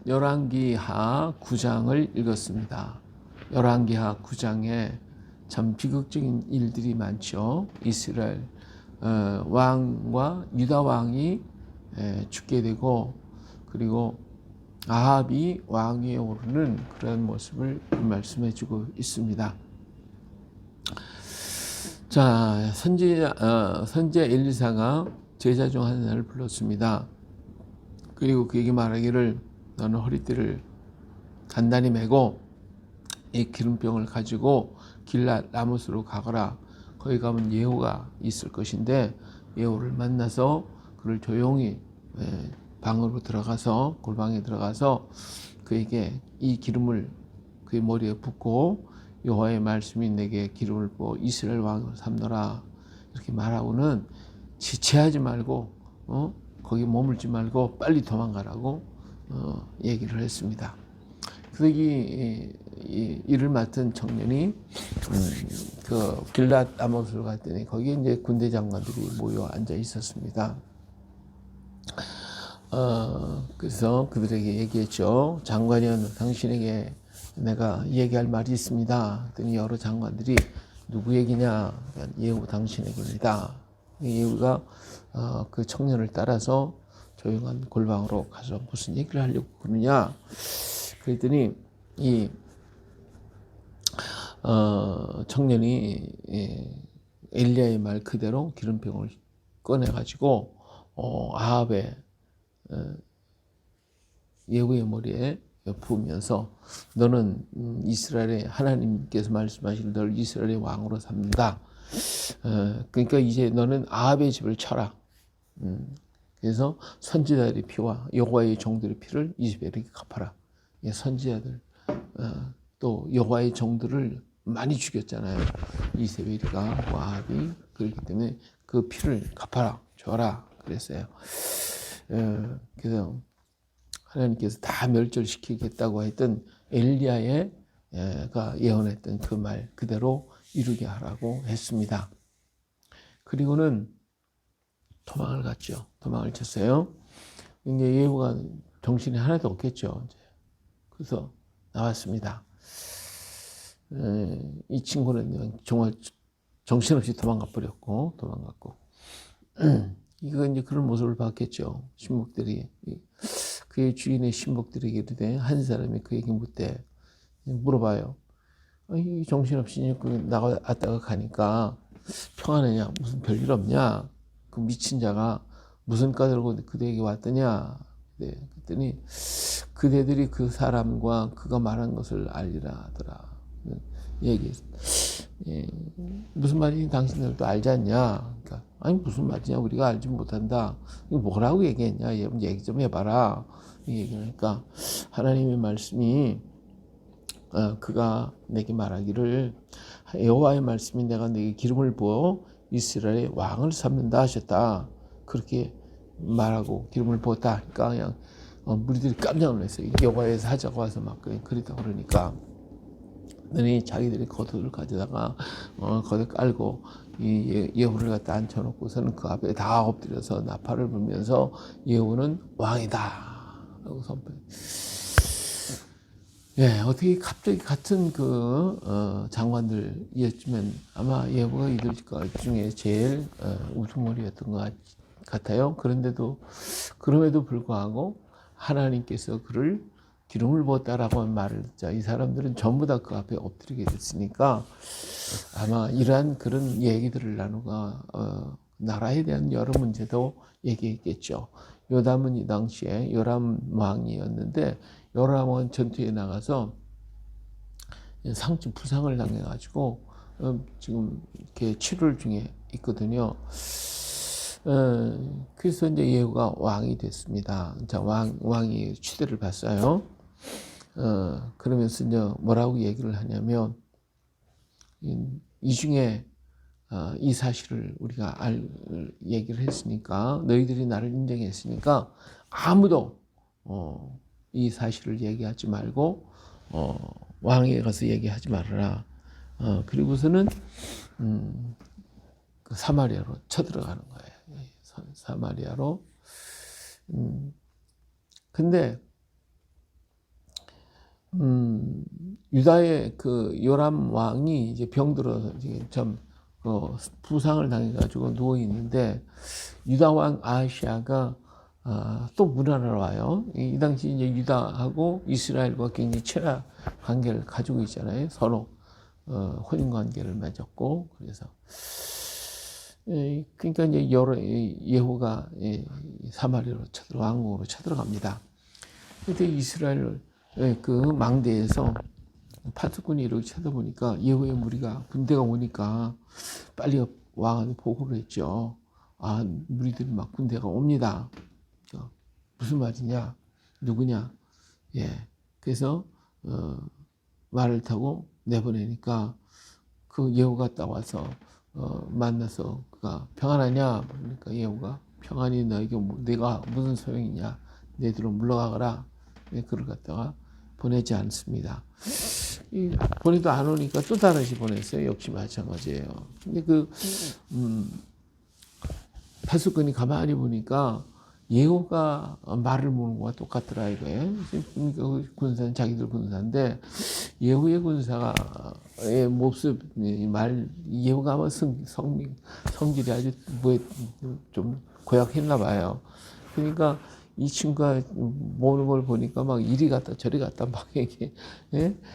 열왕기하 9장을 읽었습니다. 열왕기하 9장에 참 비극적인 일들이 많죠. 이스라엘 왕과 유다 왕이 죽게 되고, 그리고 아합이 왕위에 오르는 그런 모습을 말씀해 주고 있습니다. 자, 선지자 엘리사가 제자 중 하나를 불렀습니다. 그리고 그에게 말하기를, 너는 허리띠를 단단히 메고 이 기름병을 가지고 길랏 라못으로 가거라. 거기 가면 예후가 있을 것인데, 예후를 만나서 그를 조용히 방으로 들어가서, 골방에 들어가서 그에게 이 기름을 그의 머리에 붓고, 여호와의 말씀이 내게 기름을 부어 이스라엘 왕으로 삼노라, 이렇게 말하고는 지체하지 말고 거기 머물지 말고 빨리 도망가라고 얘기를 했습니다. 그래서 이 일을 맡은 청년이 그 길랏 라못으로 갔더니 거기에 이제 군대 장관들이 모여 앉아 있었습니다. 그래서 그들에게 얘기했죠. 장관이여, 당신에게 내가 얘기할 말이 있습니다. 그랬더니 여러 장관들이, 누구 얘기냐? 예후 당신에게입니다. 예후가 그 청년을 따라서 조용한 골방으로 가서 무슨 얘기를 하려고 그러느냐? 그랬더니 이 청년이 엘리야의 말 그대로 기름병을 꺼내가지고 아합의 예후의 머리에 부으면서, 너는 이스라엘의 하나님께서 말씀하신 널 이스라엘의 왕으로 삼는다. 그러니까 이제 너는 아합의 집을 쳐라. 그래서 선지자들의 피와 여호와의 종들의 피를 이스라엘에게 갚아라. 선지자들 또 여호와의 종들을 많이 죽였잖아요. 이세벨이가 아합이. 그렇기 때문에 그 피를 갚아라, 줘라 그랬어요. 그래서 하나님께서 다 멸절시키겠다고 했던 엘리야가 예언했던 그 말 그대로 이루게 하라고 했습니다. 그리고는 도망을 갔죠. 도망을 쳤어요. 이제 예후가 정신이 하나도 없겠죠. 그래서 나왔습니다. 이 친구는 정말 정신없이 도망갔고 이거 이제 그런 모습을 봤겠죠. 신복들이, 그의 주인의 신복들에게 이르되, 한 사람이 그에게 물어봐요. 정신없이 나갔다가 가니까 평안하냐? 무슨 별일 없냐? 그 미친 자가 무슨 까닭으로 그대에게 왔더냐? 네, 그랬더니 그대들이 그 사람과 그가 말한 것을 알리라 하더라. 얘기했어. 무슨 말인지 당신들도 알지 않냐? 그러니까, 아니 무슨 말이냐? 우리가 알지 못한다. 이거 뭐라고 얘기했냐? 얘기 좀 해봐라. 얘기하니까 하나님의 말씀이 그가 내게 말하기를, 여호와의 말씀이 내가 내게 기름을 부어 이스라엘의 왕을 삼는다 하셨다. 그렇게 말하고 기름을 부었다 하니까 그냥 무리들이 깜짝 놀랐어요. 여호와의 사자가 와서 막 그랬다 그러니까. 그러니 자기들이 겉옷을 가져다가 겉에 깔고 이 예후를 갖다 앉혀놓고서는 그 앞에 다 엎드려서 나팔을 불면서 예후는 왕이다 라고 선포해. 어떻게 갑자기 같은 그 장관들이었으면 아마 예후가 이들 중에 제일 우두머리였던 것 같아요. 그럼에도 불구하고 하나님께서 그를 기름을 부었다라고 말을 듣자 이 사람들은 전부 다 그 앞에 엎드리게 됐으니까, 아마 이러한 그런 얘기들을 나누가 나라에 대한 여러 문제도 얘기했겠죠. 요담은 이 당시에 요람 왕이었는데, 요람은 전투에 나가서 부상을 당해가지고 지금 이렇게 치료를 중에 있거든요. 그래서 이제 예후가 왕이 됐습니다. 자, 왕이 추대를 받어요. 그러면서 이제 뭐라고 얘기를 하냐면, 이 중에 이 사실을 우리가 얘기를 했으니까, 너희들이 나를 인정했으니까 아무도 이 사실을 얘기하지 말고 왕에 가서 얘기하지 말아라. 그리고서는 그 사마리아로 쳐들어가는 거예요. 사마리아로. 근데 음, 유다의 그 요람 왕이 이제 병들어서 이제 좀 부상을 당해가지고 누워 있는데 유다 왕 아하시아가 또 문하러 와요. 이 당시 이제 유다하고 이스라엘과 굉장히 친한 관계를 가지고 있잖아요. 서로 혼인 관계를 맺었고 그래서 그러니까 이제 예후가 사마리아로 왕궁으로 쳐들어갑니다. 그때 이스라엘 그 망대에서 파수꾼이 이렇게 쳐다보니까 예후의 무리가 군대가 오니까 빨리 왕한테 보고를 했죠. 무리들이 막 군대가 옵니다. 무슨 말이냐? 누구냐? 예. 그래서 말을 타고 내보내니까 그 예후가 딱 와서 만나서 그가 평안하냐? 그러니까 예후가 평안히 너에게 내가 무슨 소용이냐? 너희들은 물러가거라. 그를 갖다가 보내지 않습니다. 보내도 안 오니까 또 다시 보냈어요. 역시 마찬가지예요. 근데 파수꾼이 가만히 보니까 예후가 말을 모는 거와 똑같더라 이거예요. 그러니까 군사는 자기들 군사인데 예후의 군사의 모습, 예후가 아마 성질이 아주 좀 고약했나 봐요. 그러니까 이 친구가 모는 걸 보니까 막 이리 갔다 저리 갔다 막 이게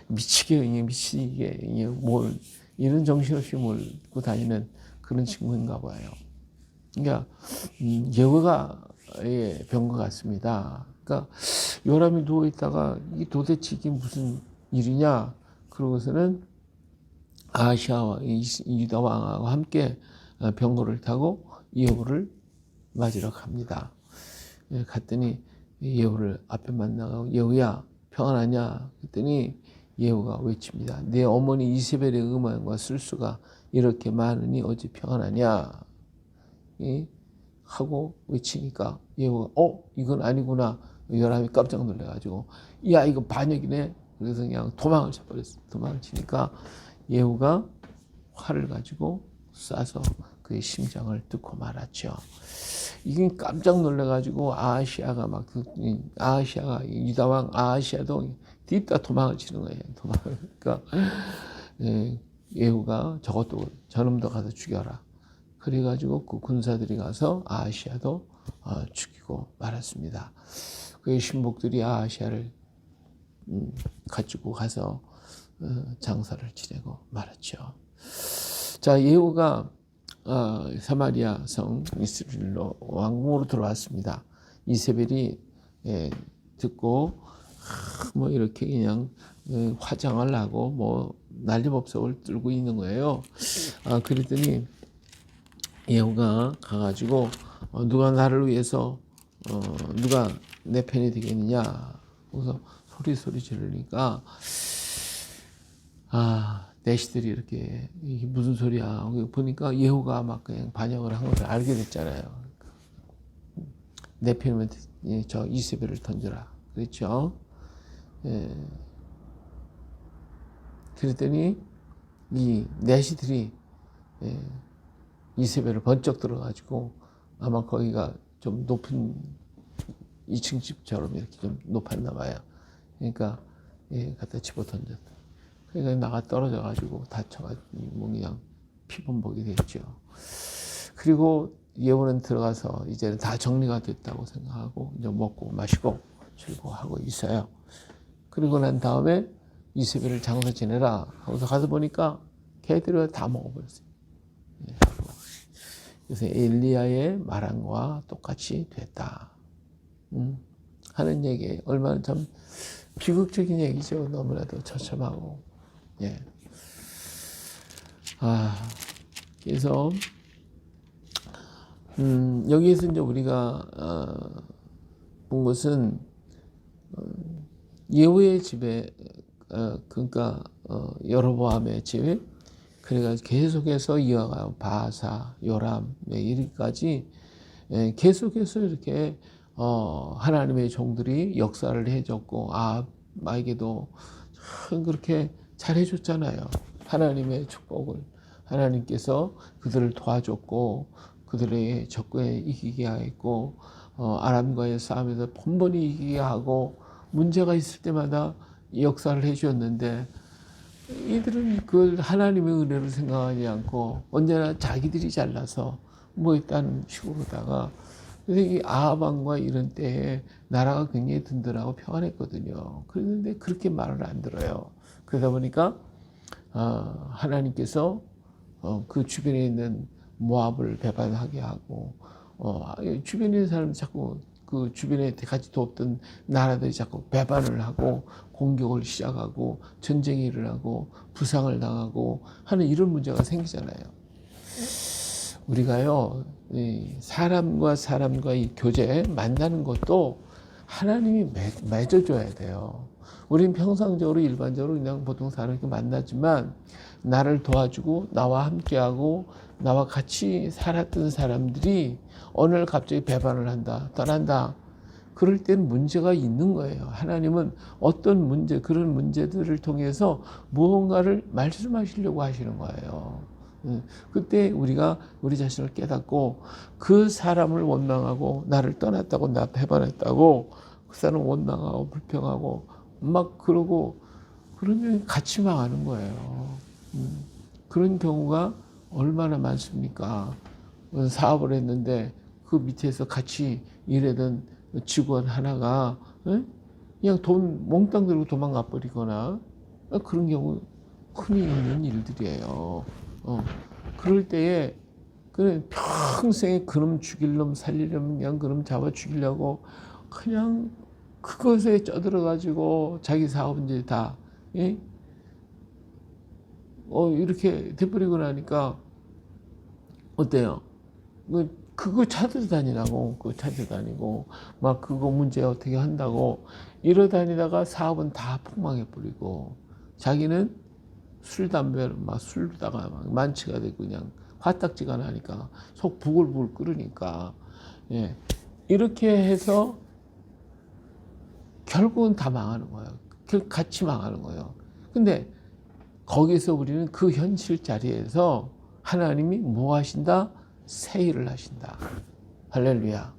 미치게 이런 정신없이 몰고 다니는 그런 친구인가 봐요. 그러니까 예후가 병 것 같습니다. 그러니까 요람이 누워 있다가 이 도대체 이게 무슨 일이냐? 그러고서는 아하시아와 유다 왕하고 함께 병거를 타고 예후를 맞으러 갑니다. 갔더니 예후를 앞에 만나고 예후야 평안하냐? 그랬더니 예후가 외칩니다. 내 어머니 이세벨의 음환과 술수가 이렇게 많으니 어찌 평안하냐? 하고 외치니까 예후가 이건 아니구나. 요람이 깜짝 놀래가지고 야 이거 반역이네. 그래서 그냥 도망을 쳐버렸어. 도망을 치니까 예후가 활을 가지고 쏴서 그의 심장을 뚫고 말았죠. 이게 깜짝 놀래가지고 아하시아가 유다왕 아하시아도 뒤따 도망을 치는 거예요. 그러니까 예후가 저놈도 가서 죽여라. 그래가지고 그 군사들이 가서 아하시아도 죽이고 말았습니다. 그의 신복들이 아하시아를 가지고 가서 장사를 지내고 말았죠. 자, 예후가 사마리아 성 이스라엘로 왕궁으로 들어왔습니다. 이세벨이 듣고 뭐 이렇게 그냥 화장을 하고 뭐 난리법석을 들고 있는 거예요. 그랬더니 예후가 가가지고 누가 나를 위해서 누가 내 편이 되겠느냐. 그래서 소리 지르니까 내시들이 이렇게 이게 무슨 소리야. 보니까 예후가 막 그냥 반역을 한 것을 알게 됐잖아요. 내 편이면 저 이세벨을 던져라. 그랬죠. 그랬더니 이 내시들이 이세벨을 번쩍 들어가지고 아마 거기가 좀 높은 2층 집처럼 이렇게 좀 높았나 봐요. 그러니까 갖다 집어 던졌다. 그러니까 나가 떨어져가지고 다쳐가지고 뭐 그냥 피범벅이 됐죠. 그리고 예후는 들어가서 이제는 다 정리가 됐다고 생각하고 이제 먹고 마시고 즐거워하고 있어요. 그리고 난 다음에 이세벨을 장사 지내라 하고서 가서 보니까 걔들을 다 먹어버렸어요. 그래서 엘리야의 말한 거와 똑같이 됐다. 하는 얘기 얼마나 참 비극적인 얘기죠. 너무나도 처참하고. 그래서 여기에서 이제 우리가 본 것은 예후의 집에 그러니까 여로보암의 집 그래가지고 계속해서 이어가요. 바사, 요람 이르기까지 계속해서 이렇게 하나님의 종들이 역사를 해줬고 아합에게도 참 그렇게 잘해줬잖아요. 하나님의 축복을 하나님께서 그들을 도와줬고 그들의 적군에 이기게 하였고 아람과의 싸움에서 번번이 이기게 하고 문제가 있을 때마다 역사를 해주었는데 이들은 그걸 하나님의 은혜로 생각하지 않고 언제나 자기들이 잘나서 뭐 있다는 식으로다가, 그래서 이 아합 왕과 이런 때에 나라가 굉장히 든든하고 평안했거든요. 그런데 그렇게 말을 안 들어요. 그러다 보니까 하나님께서 그 주변에 있는 모압을 배반하게 하고, 주변에 있는 사람이 자꾸 그 주변에 같이 돕던 나라들이 자꾸 배반을 하고 공격을 시작하고 전쟁이 일어나고 부상을 당하고 하는 이런 문제가 생기잖아요. 우리가요, 사람과 사람과 이 교제 만나는 것도 하나님이 맺어줘야 돼요. 우리는 평상적으로 일반적으로 그냥 보통 사람을 만나지만 나를 도와주고 나와 함께하고 나와 같이 살았던 사람들이 어느 날 갑자기 배반을 한다, 떠난다. 그럴 때는 문제가 있는 거예요. 하나님은 어떤 문제, 그런 문제들을 통해서 무언가를 말씀하시려고 하시는 거예요. 그때 우리가 우리 자신을 깨닫고 그 사람을 원망하고 나를 떠났다고, 나 배반했다고 그 사람 원망하고 불평하고 막 그러고 그러면 같이 망하는 거예요. 그런 경우가 얼마나 많습니까? 사업을 했는데 그 밑에서 같이 일하던 직원 하나가 그냥 돈 몽땅 들고 도망가 버리거나 그런 경우 흔히 있는 일들이에요. 그럴 때에 그냥 평생에 그놈 죽일 놈 살릴 놈 그냥 그놈 잡아 죽이려고 그냥 그것에 쩌들어가지고 자기 사업은 이제 다 이렇게 돼버리고 나니까 어때요? 그거 찾아다니라고, 그거 찾아다니고, 막 그거 문제 어떻게 한다고, 이러다니다가 사업은 다 폭망해버리고, 자기는 술, 담배를 막 술다가 막 만취가 되고 그냥 화딱지가 나니까, 속 부글부글 끓으니까, 예. 이렇게 해서 결국은 다 망하는 거예요. 같이 망하는 거예요. 근데 거기서 우리는 그 현실 자리에서 하나님이 뭐 하신다? 새 일을 하신다. 할렐루야.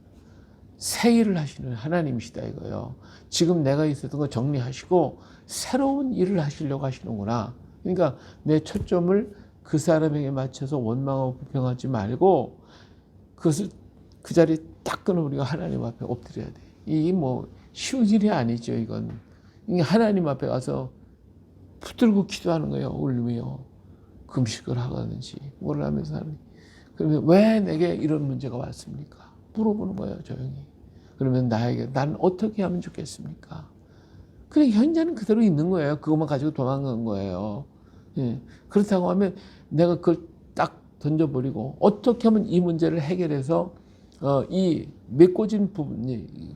새 일을 하시는 하나님이시다 이거예요. 지금 내가 있었던 거 정리하시고 새로운 일을 하시려고 하시는구나. 그러니까 내 초점을 그 사람에게 맞춰서 원망하고 불평하지 말고 그것을 그 자리에 딱 끊어 우리가 하나님 앞에 엎드려야 돼. 이게 뭐 쉬운 일이 아니죠. 이건 하나님 앞에 가서 붙들고 기도하는 거예요. 울며 금식을 하든지 뭘 하면서 하는. 그러면 왜 내게 이런 문제가 왔습니까? 물어보는 거예요. 조용히. 그러면 난 어떻게 하면 좋겠습니까? 그래, 현재는 그대로 있는 거예요. 그것만 가지고 도망간 거예요. 예. 그렇다고 하면 내가 그걸 딱 던져버리고 어떻게 하면 이 문제를 해결해서 이 메꿔진 부분이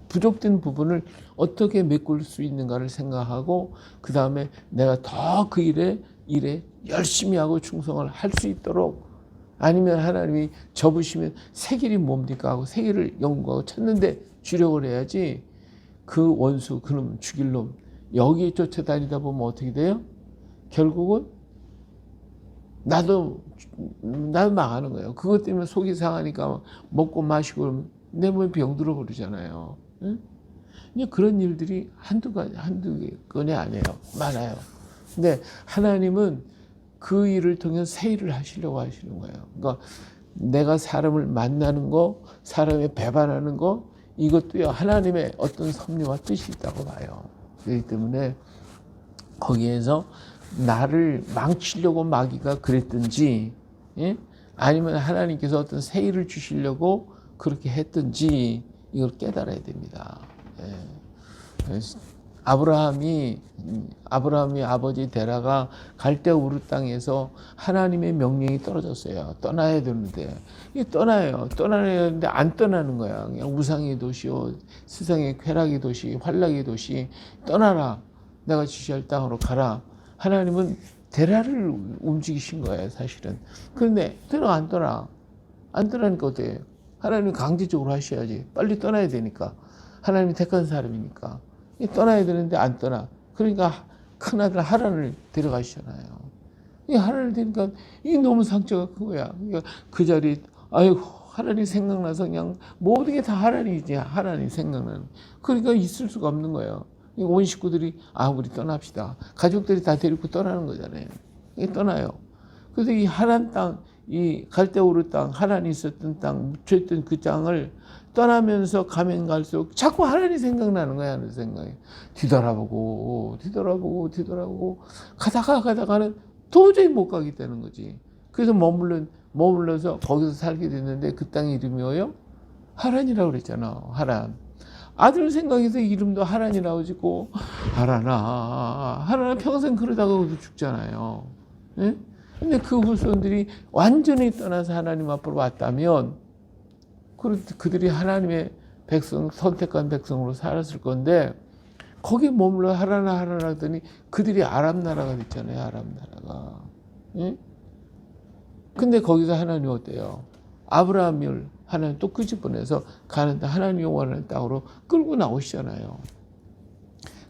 부족된 부분을 어떻게 메꿀 수 있는가를 생각하고 그 다음에 내가 더 그 일에 열심히 하고 충성을 할 수 있도록, 아니면 하나님이 접으시면 새 길이 뭡니까 하고 새 길을 연구하고 찾는데 주력을 해야지. 그 원수, 그놈, 죽일 놈 여기 쫓아다니다 보면 어떻게 돼요? 결국은 나도 망하는 거예요. 그것 때문에 속이 상하니까 먹고 마시고 내 몸에 병들어 버리잖아요. 응? 그런 일들이 한두 건이 아니에요. 많아요. 근데 하나님은 그 일을 통해 새 일을 하시려고 하시는 거예요. 그러니까 내가 사람을 만나는 거, 사람을 배반하는 거, 이것도요, 하나님의 어떤 섭리와 뜻이 있다고 봐요. 그렇기 때문에 거기에서 나를 망치려고 마귀가 그랬든지, 예? 아니면 하나님께서 어떤 새 일을 주시려고 그렇게 했든지, 이걸 깨달아야 됩니다. 예. 아브라함이 아버지 데라가 갈대 우르 땅에서 하나님의 명령이 떨어졌어요. 떠나야 되는데 이게 떠나야 되는데 안 떠나는 거야. 그냥 우상의 도시요, 세상의 쾌락의 도시, 환락의 도시, 떠나라. 내가 지시할 땅으로 가라. 하나님은 데라를 움직이신 거예요, 사실은. 그런데 안 떠나니까 어때요? 하나님은 강제적으로 하셔야지. 빨리 떠나야 되니까. 하나님이 택한 사람이니까. 떠나야 되는데 안 떠나. 그러니까 큰아들 하란을 데려가시잖아요. 이 하란을 데리니까 이게 너무 상처가 큰 거야. 그러니까 그 자리에 하란이 생각나서 그냥 모든 게 다 하란이 생각나는. 그러니까 있을 수가 없는 거예요. 온 식구들이 우리 떠납시다. 가족들이 다 데리고 떠나는 거잖아요. 떠나요. 그래서 이 하란 땅, 이 갈대우르 땅, 하란이 있었던 땅, 묻혀있던 그 땅을 떠나면서 가면 갈수록 자꾸 하란이 생각나는 거야. 하는 생각이. 뒤돌아보고 가다가는 도저히 못 가겠다는 거지. 그래서 머물러서 거기서 살게 됐는데 그 땅 이름이 뭐예요? 하란이라고 그랬잖아. 하란. 아들 생각해서 이름도 하란이라고 짓고 하란아 평생 그러다가 죽잖아요. 예? 근데 그 후손들이 완전히 떠나서 하나님 앞으로 왔다면 그들이 하나님의 백성, 선택한 백성으로 살았을 건데 거기에 머물러 하라나 하더니 그들이 아람 나라가 됐잖아요. 아람 나라가. 예? 근데 거기서 하나님 어때요? 아브라함을 하나님 또 끄집어내서 가는데 하나님이 원하는 땅으로 끌고 나오시잖아요.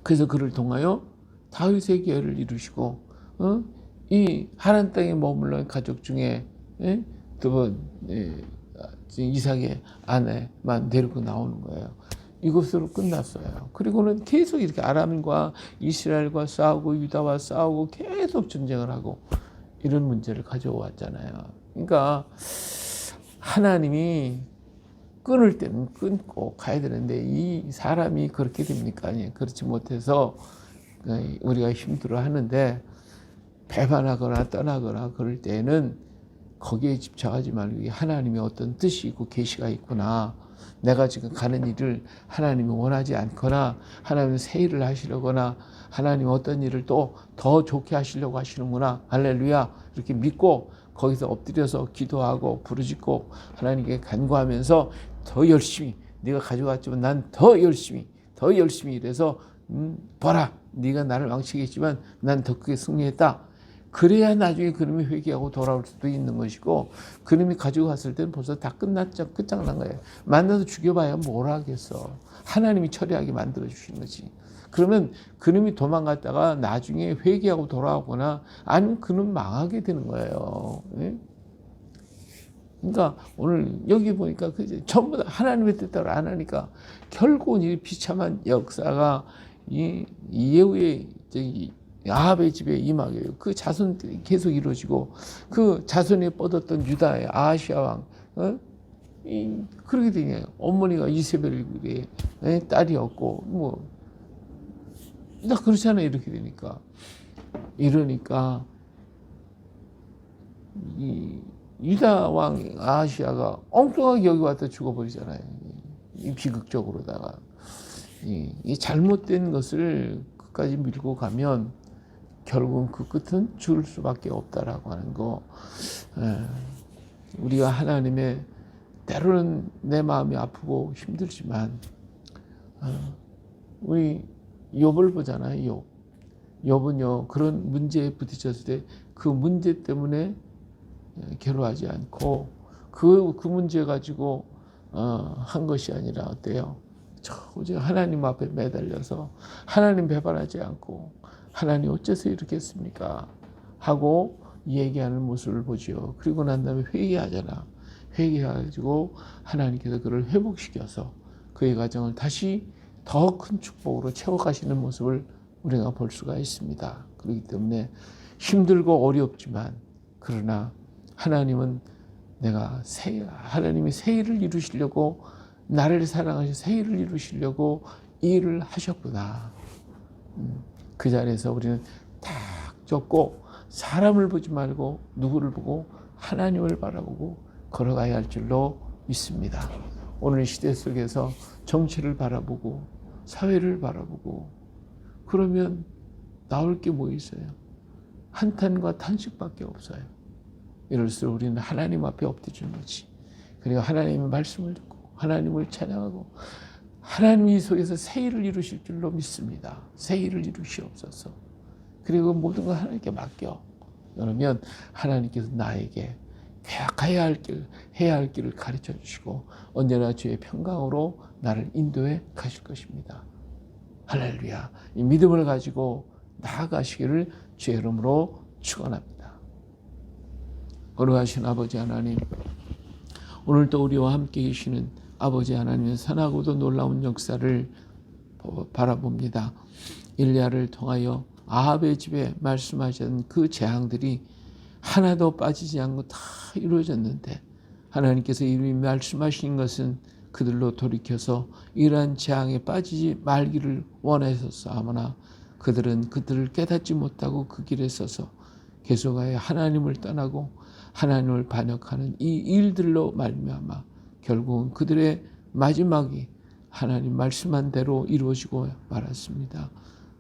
그래서 그를 통하여 다윗의 계열을 이루시고 이 하란 땅에 머물러 가족 중에 두 번 이삭의 아내만 데리고 나오는 거예요. 이것으로 끝났어요. 그리고는 계속 이렇게 아람과 이스라엘과 싸우고 유다와 싸우고 계속 전쟁을 하고 이런 문제를 가져왔잖아요. 그러니까 하나님이 끊을 때는 끊고 가야 되는데 이 사람이 그렇게 됩니까? 아니, 그렇지 못해서 우리가 힘들어 하는데 배반하거나 떠나거나 그럴 때는 거기에 집착하지 말고 하나님의 어떤 뜻이 있고 계시가 있구나. 내가 지금 가는 일을 하나님이 원하지 않거나 하나님은 새 일을 하시려거나 하나님 어떤 일을 또 더 좋게 하시려고 하시는구나. 할렐루야. 이렇게 믿고 거기서 엎드려서 기도하고 부르짖고 하나님께 간구하면서 더 열심히 네가 가져갔지만 난 더 열심히 이래서 봐라 네가 나를 망치겠지만 난 더 크게 승리했다. 그래야 나중에 그놈이 회개하고 돌아올 수도 있는 것이고 그놈이 가지고 갔을 때는 벌써 다 끝장난 거예요. 만나서 죽여봐야 뭘 하겠어. 하나님이 처리하게 만들어주신 거지. 그러면 그놈이 도망갔다가 나중에 회개하고 돌아오거나 아니면 그놈 망하게 되는 거예요. 네? 그러니까 오늘 여기 보니까 전부 다 하나님의 뜻대로 안 하니까 결국은 이 비참한 역사가 이 예후의 아합의 집에 임하게 돼요. 그 자손들이 계속 이루어지고 그 자손에 뻗었던 유다의 아하시아 왕 그렇게 되냐. 어머니가 이세벨의 딸이었고 뭐 다 그렇잖아요. 이렇게 되니까 이러니까 이 유다 왕 아하시아가 엉뚱하게 여기 왔다 죽어버리잖아요. 이 비극적으로다가 이 잘못된 것을 끝까지 밀고 가면 결국은 그 끝은 죽을 수밖에 없다라고 하는 거. 우리가 하나님의 때로는 내 마음이 아프고 힘들지만 우리 욥을 보잖아요. 욥은요 그런 문제에 부딪혔을 때 그 문제 때문에 괴로워하지 않고 그 문제 가지고 한 것이 아니라 어때요? 오직 하나님 앞에 매달려서 하나님 배반하지 않고 하나님 어째서 이렇게 했습니까? 하고 얘기하는 모습을 보죠. 그리고 난 다음에 회개하잖아. 회개해가지고 하나님께서 그를 회복시켜서 그의 가정을 다시 더 큰 축복으로 채워가시는 모습을 우리가 볼 수가 있습니다. 그렇기 때문에 힘들고 어렵지만 그러나 하나님은 하나님이 새 일을 이루시려고 나를 사랑하셔 새 일을 이루시려고 이 일을 하셨구나. 그 자리에서 우리는 딱 쫓고 사람을 보지 말고 누구를 보고 하나님을 바라보고 걸어가야 할 줄로 믿습니다. 오늘 시대 속에서 정치를 바라보고 사회를 바라보고 그러면 나올 게 뭐 있어요? 한탄과 탄식밖에 없어요. 이럴수록 우리는 하나님 앞에 엎드리는 거지. 그리고 하나님의 말씀을 듣고 하나님을 찬양하고 하나님이 이 속에서 새 일을 이루실 줄로 믿습니다. 새 일을 이루시옵소서. 그리고 모든 걸 하나님께 맡겨. 그러면 하나님께서 나에게 해야 할 길을 가르쳐 주시고 언제나 주의 평강으로 나를 인도해 가실 것입니다. 할렐루야. 이 믿음을 가지고 나아가시기를 주의 이름으로 축원합니다. 거룩하신 아버지 하나님, 오늘도 우리와 함께 계시는 아버지 하나님의 선하고도 놀라운 역사를 바라봅니다. 엘리야를 통하여 아합의 집에 말씀하셨던 그 재앙들이 하나도 빠지지 않고 다 이루어졌는데, 하나님께서 이미 말씀하신 것은 그들로 돌이켜서 이러한 재앙에 빠지지 말기를 원하셨사오나 그들은 그들을 깨닫지 못하고 그 길에 서서 계속하여 하나님을 떠나고 하나님을 반역하는 이 일들로 말미암아 결국은 그들의 마지막이 하나님 말씀한 대로 이루어지고 말았습니다.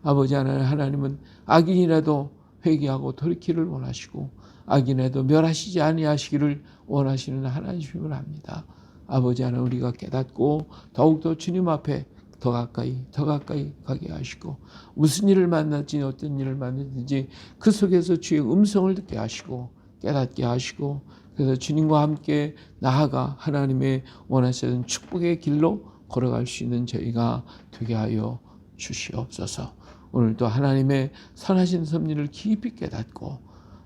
아버지 하나님은 악인이라도 회개하고 돌이키를 원하시고 악인에도 멸하시지 아니하시기를 원하시는 하나님임을 압니다. 아버지 하나님, 우리가 깨닫고 더욱더 주님 앞에 더 가까이 가게 하시고, 무슨 일을 만났지 어떤 일을 만났든지 그 속에서 주의 음성을 듣게 하시고 깨닫게 하시고, 그래서 주님과 함께 나아가 하나님의 원하시는 축복의 길로 걸어갈 수 있는 저희가 되게 하여 주시옵소서. 오늘도 하나님의 선하신 섭리를 깊이 깨닫고,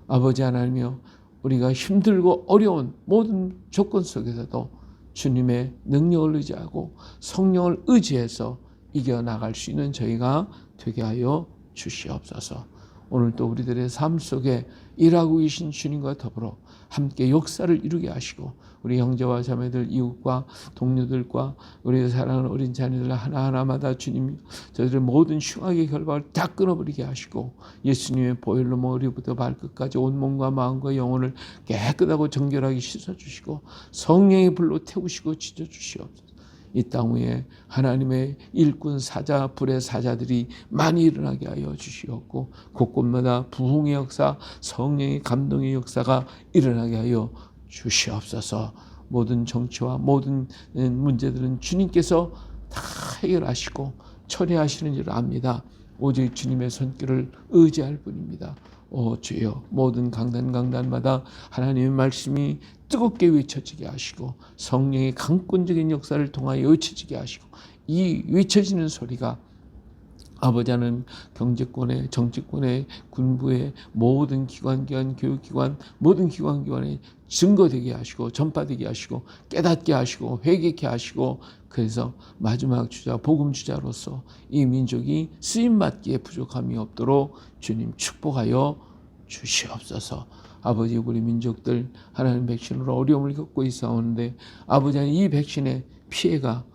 아버지 하나님이여, 우리가 힘들고 어려운 모든 조건 속에서도 주님의 능력을 의지하고 성령을 의지해서 이겨나갈 수 있는 저희가 되게 하여 주시옵소서. 오늘도 우리들의 삶 속에 일하고 계신 주님과 더불어 함께 역사를 이루게 하시고, 우리 형제와 자매들, 이웃과 동료들과 우리 사랑하는 어린 자녀들 하나하나마다 주님 저희들의 모든 흉악의 결박을 다 끊어버리게 하시고, 예수님의 보혈로 머리부터 발끝까지 온몸과 마음과 영혼을 깨끗하고 정결하게 씻어주시고 성령의 불로 태우시고 지져주시옵소서. 이 땅 위에 하나님의 일꾼 사자, 불의 사자들이 많이 일어나게 하여 주시옵고, 곳곳마다 부흥의 역사, 성령의 감동의 역사가 일어나게 하여 주시옵소서. 모든 정치와 모든 문제들은 주님께서 다 해결하시고 처리하시는 줄 압니다. 오직 주님의 손길을 의지할 뿐입니다. 주여, 모든 강단마다 하나님의 말씀이 뜨겁게 외쳐지게 하시고 성령의 강권적인 역사를 통하여 외쳐지게 하시고, 이 외쳐지는 소리가 아버지 하나님 경제권의, 정치권의, 군부의 모든 기관, 교육기관, 모든 기관에 증거되게 하시고 전파되게 하시고 깨닫게 하시고 회개케 하시고, 그래서 마지막 주자, 복음 주자로서 이 민족이 쓰임받기에 부족함이 없도록 주님 축복하여 주시옵소서. 아버지, 우리 민족들 하나님 백신으로 어려움을 겪고 있사오는데, 아버지 하나님 이 백신의 피해가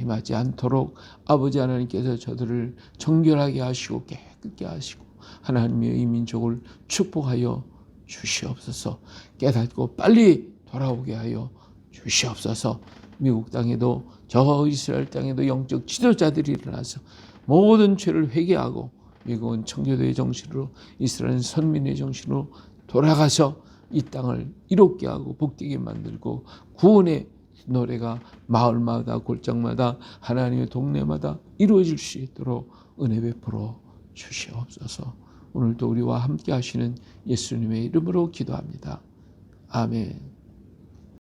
맞지 않도록 아버지 하나님께서 저들을 정결하게 하시고 깨끗게 하시고 하나님의 이 민족을 축복하여 주시옵소서. 깨닫고 빨리 돌아오게 하여 주시옵소서. 미국 땅에도 저 이스라엘 땅에도 영적 지도자들이 일어나서 모든 죄를 회개하고, 미국은 청교도의 정신으로, 이스라엘은 선민의 정신으로 돌아가서 이 땅을 이롭게 하고 복되게 만들고 구원의 노래가 마을마다 골장마다 하나님의 동네마다 이루어질 수 있도록 은혜 베풀어 주시옵소서. 오늘도 우리와 함께 하시는 예수님의 이름으로 기도합니다. 아멘.